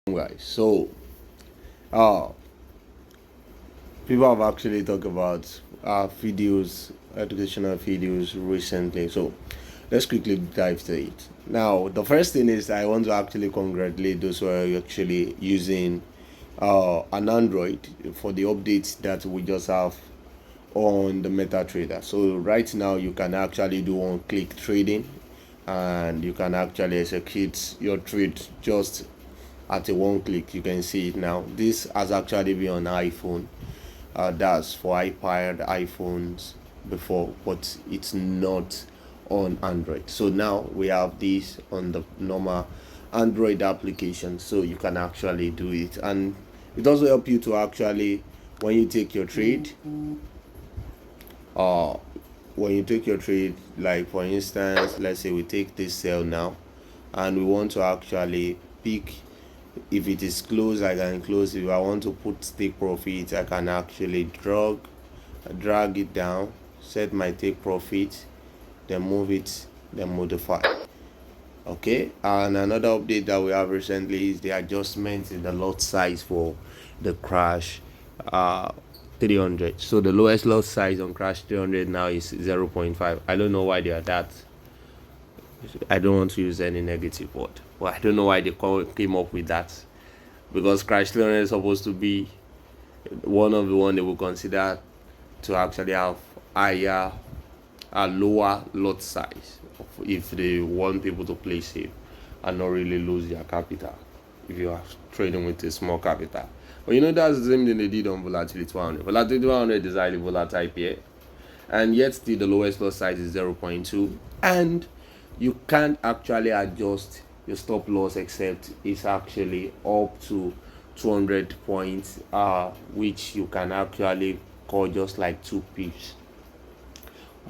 Guys, so uh people have actually talked about videos, educational videos recently. So let's quickly dive to it. Now, the first thing is I want to actually congratulate those who are actually using an Android for the updates that we just have on the MetaTrader. So right now you can actually do on-click trading, and you can actually execute your trade just at a one click. You can see it now. This has actually been on iPhone. That's for iPad, iPhones before, but it's not on Android. So now we have this on the normal Android application, so you can actually do it, and it also help you to actually when you take your trade. Uh, when you take your trade, like for instance, let's say we take this sell now, and we want to actually pick. If it is closed, I can close. If I want to put take profit, I can actually drag it down, set my take profit, then move it, then modify. Okay, and another update that we have recently is the adjustment in the lot size for the crash 300. So the lowest lot size on crash 300 now is 0.5. I don't know why they are that. I don't want to use any negative word, but I don't know why they came up with that, because crash 300 is supposed to be one of the one they will consider to actually have higher a lower lot size if they want people to play safe and not really lose their capital if you are trading with a small capital. But that's the same thing they did on volatility 100. Volatility 100 is highly volatile pair, and yet still the lowest lot size is 0.2, and you can't actually adjust your stop loss except it's actually up to 200 points, which you can actually call just like 2 pips,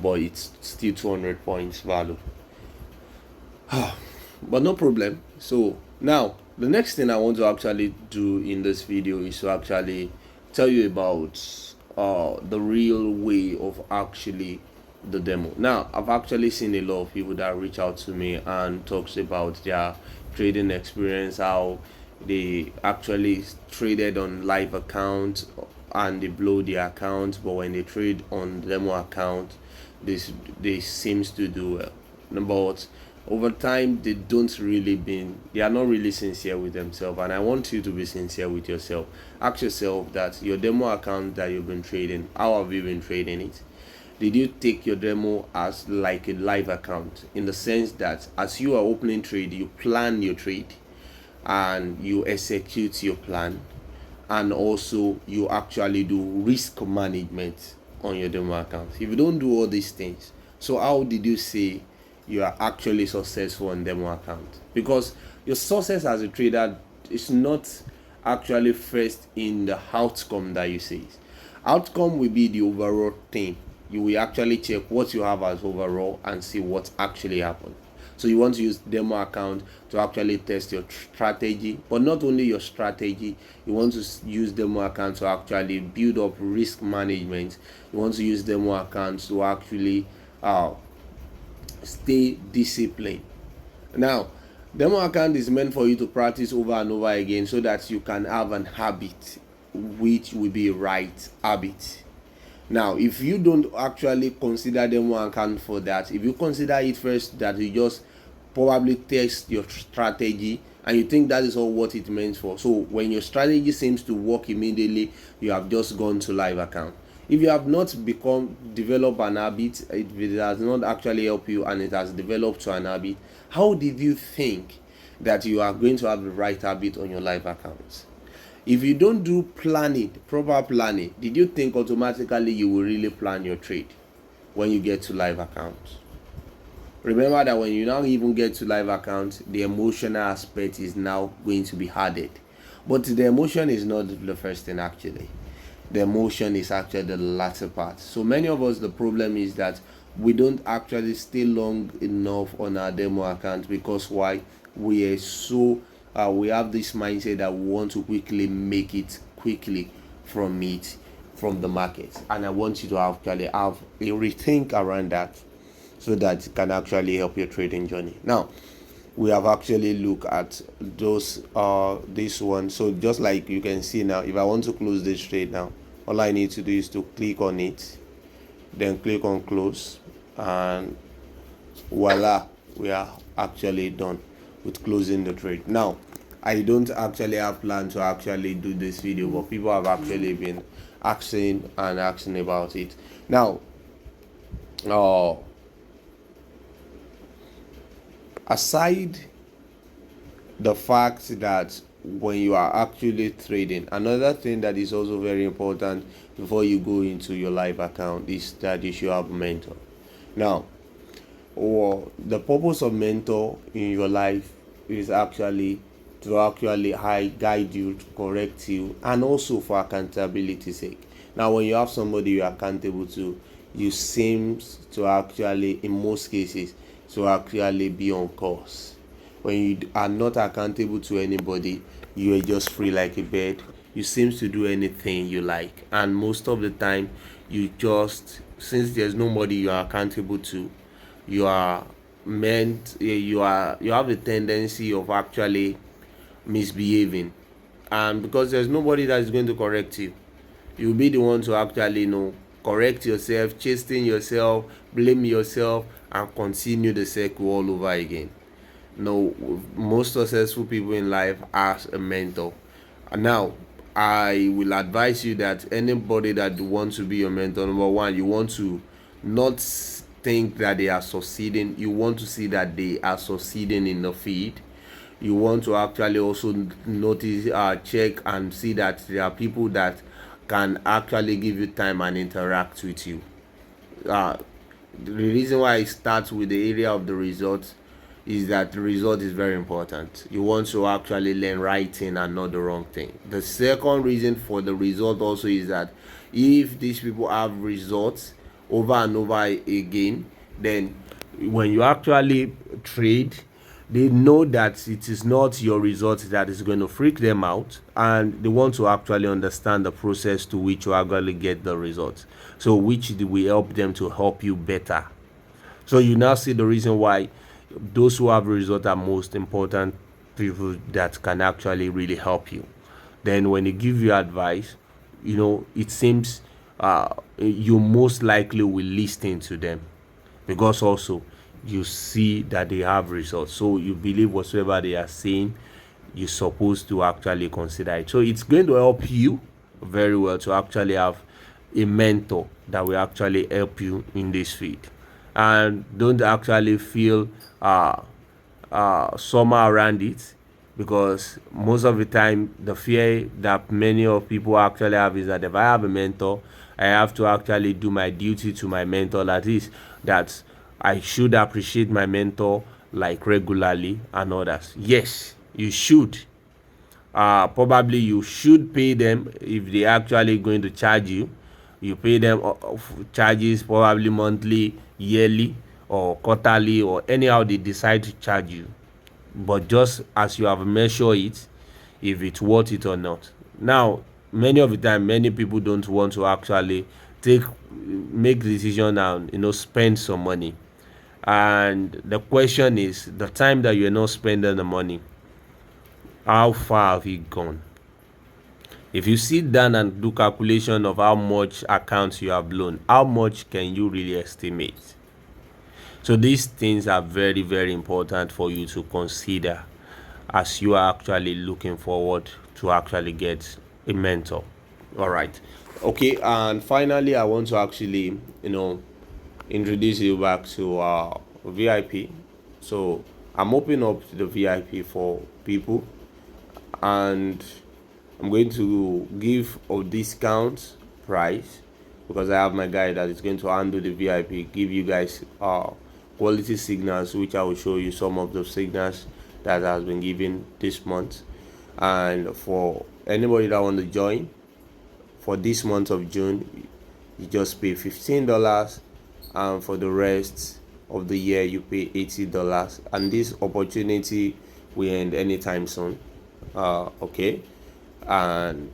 but it's still 200 points value. But no problem. So now the next thing I want to actually do in this video is to actually tell you about the real way of actually the demo. Now I've actually seen a lot of people that reach out to me and talks about their trading experience, how they actually traded on live account and they blow their account, but when they trade on demo account, they seems to do well. But over time they are not really sincere with themselves, and I want you to be sincere with yourself. Ask yourself that your demo account that you've been trading, how have you been trading it? Did you take your demo as like a live account, in the sense that as you are opening trade, you plan your trade and you execute your plan, and also you actually do risk management on your demo account? If you don't do all these things, so how did you say you are actually successful on demo account? Because your success as a trader is not actually first in the outcome that you see. Outcome will be the overall thing. You will actually check what you have as overall and see what actually happened. So you want to use demo account to actually test your strategy, but not only your strategy, you want to use demo account to actually build up risk management. You want to use demo account to actually stay disciplined. Now, demo account is meant for you to practice over and over again so that you can have an habit, which will be a right habit. Now, if you don't actually consider demo account for that, if you consider it first that you just probably test your strategy and you think that is all what it meant for, so when your strategy seems to work immediately, you have just gone to live account. If you have not develop an habit, if it does not actually help you and it has developed to an habit, how did you think that you are going to have the right habit on your live accounts? If you don't do proper planning, did you think automatically you will really plan your trade when you get to live accounts? Remember that when you now even get to live accounts, the emotional aspect is now going to be added. But the emotion is not the first thing actually. The emotion is actually the latter part. So many of us, the problem is that we don't actually stay long enough on our demo account, because why? We are so we have this mindset that we want to quickly make it quickly from the market, and I want you to actually have a rethink around that so that it can actually help your trading journey. Now, we have actually looked at those this one. So just like you can see now, if I want to close this trade now, all I need to do is to click on it, then click on close, and voila, we are actually done with closing the trade. Now I don't actually have plan to actually do this video, but people have actually been asking about it. Now aside the fact that when you are actually trading, another thing that is also very important before you go into your live account is that you should have a mentor. Now, or the purpose of mentor in your life is actually to actually guide you, to correct you, and also for accountability sake. Now when you have somebody you're accountable to, you seem to actually, in most cases, to actually be on course. When you are not accountable to anybody, you are just free like a bird. You seem to do anything you like, and most of the time you just, since there's nobody you are accountable to, you have a tendency of actually misbehaving, and because there's nobody that is going to correct you, you'll be the one to actually correct yourself, chasten yourself, blame yourself, and continue the circle all over again. Most successful people in life have a mentor. Now I will advise you that anybody that wants to be your mentor, number one, you want to not think that they are succeeding, you want to see that they are succeeding in the field. You want to actually also notice, check and see that there are people that can actually give you time and interact with you. The reason why I start with the area of the result is that the result is very important. You want to actually learn right thing and not the wrong thing. The second reason for the result also is that if these people have results over and over again, then when you actually trade, they know that it is not your result that is going to freak them out, and they want to actually understand the process to which you actually get the results, so which will help them to help you better. So you now see the reason why those who have results are most important people that can actually really help you. Then when they give you advice, it seems you most likely will listen to them, because also you see that they have results, so you believe whatsoever they are saying, you're supposed to actually consider it. So it's going to help you very well to actually have a mentor that will actually help you in this field, and don't actually feel somehow around it, because most of the time the fear that many of people actually have is that if I have a mentor, I have to actually do my duty to my mentor, that is, that I should appreciate my mentor like regularly and others. Yes, you should. Probably you should pay them if they actually going to charge you. You pay them charges, probably monthly, yearly, or quarterly, or anyhow they decide to charge you. But just as you have measured it, if it's worth it or not. Now, many of the time, many people don't want to actually make decision and spend some money. And the question is, the time that you're not spending the money, how far have you gone? If you sit down and do calculation of how much accounts you have blown, how much can you really estimate? So these things are very, very important for you to consider as you are actually looking forward to actually get a mentor. All right. Okay. And finally, I want to actually, introduce you back to VIP. So I'm opening up the VIP for people, and I'm going to give a discount price because I have my guy that is going to handle the VIP, give you guys quality signals, which I will show you some of the signals that has been given this month. And for anybody that want to join for this month of June, you just pay $15, and for the rest of the year you pay $80. And this opportunity will end anytime soon. Okay, and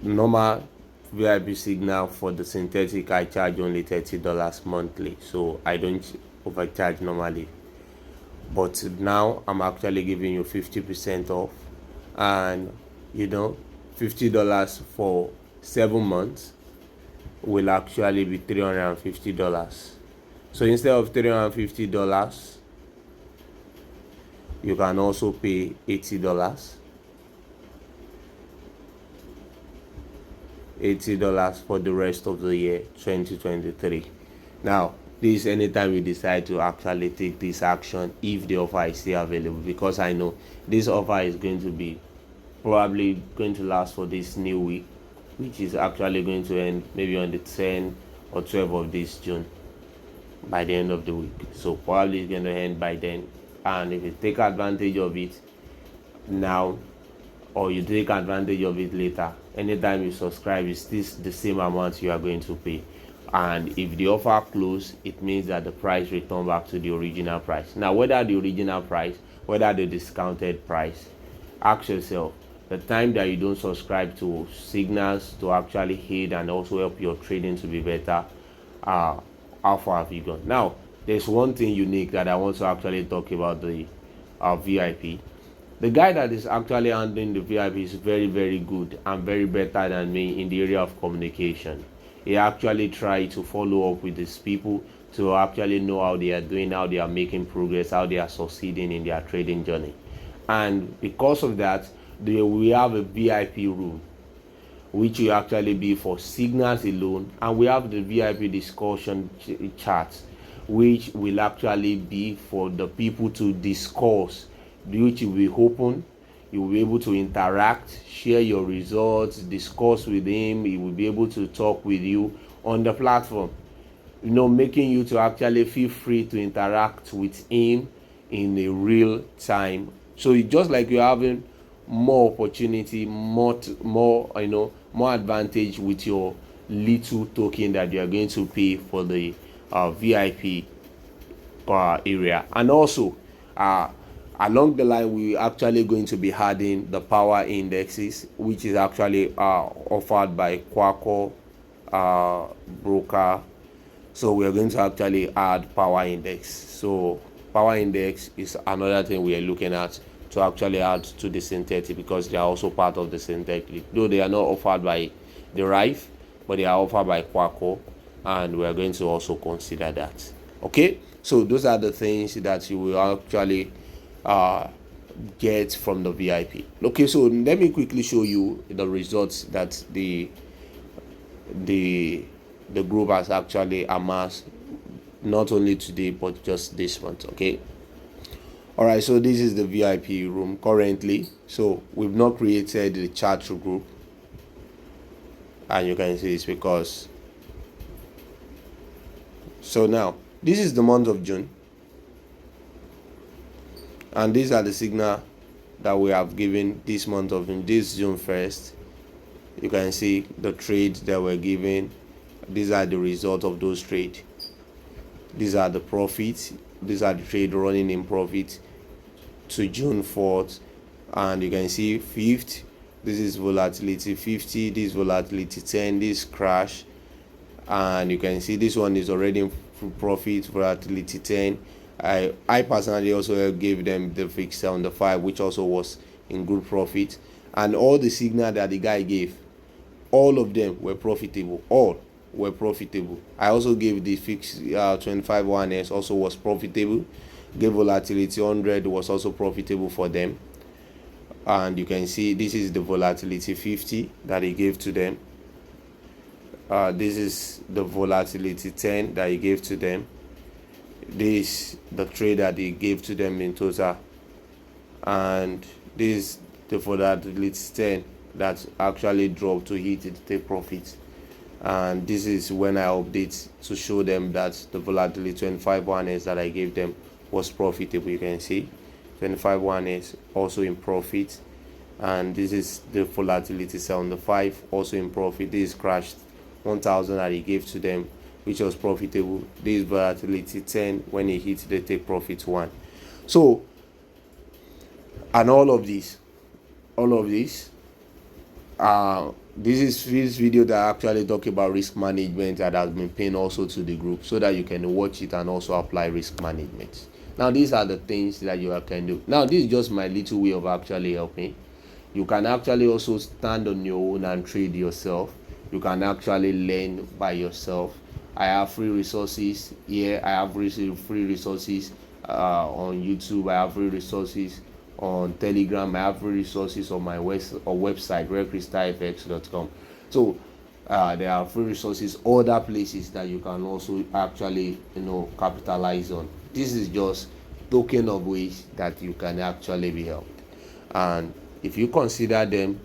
normal VIP signal for the synthetic, I charge only $30 monthly, so I don't overcharge normally. but now I'm actually giving you 50% off, and $50 for 7 months will actually be $350. So instead of $350, you can also pay $80. $80 for the rest of the year 2023. Now, this anytime you decide to actually take this action, if the offer is still available, because I know this offer is going to be probably going to last for this new week, which is actually going to end maybe on the 10th or 12th of this June, by the end of the week. So probably it's going to end by then, and if you take advantage of it now, or you take advantage of it later, anytime you subscribe, it's this the same amount you are going to pay. And if the offer close, it means that the price return back to the original price. Now, whether the original price, whether the discounted price, ask yourself, the time that you don't subscribe to signals to actually aid and also help your trading to be better, how far have you gone? Now, there's one thing unique that I want to actually talk about, the VIP. The guy that is actually handling the VIP is very, very good and very better than me in the area of communication. He actually tried to follow up with these people to actually know how they are doing, how they are making progress, how they are succeeding in their trading journey. And because of that, we have a VIP room, which will actually be for signals alone, and we have the VIP discussion chat, which will actually be for the people to discuss, which will be open. You will be able to interact, share your results, discuss with him. He will be able to talk with you on the platform, making you to actually feel free to interact with him in a real time. So it's just like you're having more opportunity, more advantage with your little token that you are going to pay for the VIP area. And also, along the line, we're actually going to be adding the power indexes, which is actually offered by Quaco broker. So we're going to actually add power index. So power index is another thing we are looking at to actually add to the synthetic, because they are also part of the synthetic, though they are not offered by Deriv, but they are offered by Quaco, and we are going to also consider that. Okay, so those are the things that you will actually get from the VIP. Okay, so let me quickly show you the results that the group has actually amassed, not only today but just this month. Okay, all right, so this is the VIP room currently. So we've not created the chat group, and you can see it's because, so now this is the month of June, and these are the signal that we have given this month of this June 1st. You can see the trades that we're given. These are the result of those trades. These are the profits. These are the trade running in profit to June 4th, and you can see 5th. This is volatility 50. This volatility 10. This crash, and you can see this one is already in profit, volatility 10. I personally also gave them the fixed on the 5, which also was in good profit, and all the signal that the guy gave, all of them were profitable. All were profitable. I also gave the fixed 25 1s, also was profitable. Gave volatility 100, was also profitable for them, and you can see this is the volatility 50 that he gave to them. This is the volatility 10 that he gave to them. This the trade that he gave to them in total, and this the volatility 10 that actually dropped to hit the take profit. And this is when I update to show them that the volatility 25 1s that I gave them was profitable. You can see 25 1s also in profit, and this is the volatility 75 also in profit. This crashed 1000 that he gave to them, which was profitable. This volatility 10 when he hit the take profit 1. So, and all of this this video that I actually talk about risk management, that has been pinned also to the group, so that you can watch it and also apply risk management. Now these are the things that you can do. Now this is just my little way of actually helping. You can actually also stand on your own and trade yourself. You can actually learn by yourself. I have free resources here. I have free resources on YouTube. I have free resources on Telegram. I have free resources on my website, redcrystalfx.com. So there are free resources, other places that you can also actually capitalize on. This is just token of ways that you can actually be helped, and if you consider them,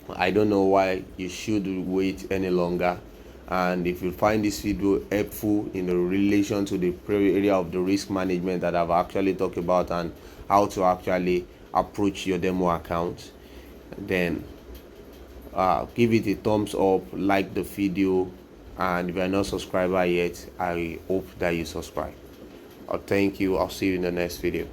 I don't know why you should wait any longer. And if you find this video helpful in the relation to the area of the risk management that I've actually talked about and how to actually approach your demo account, then give it a thumbs up, like the video, and if you're not subscriber yet, I hope that you subscribe. Thank you. I'll see you in the next video.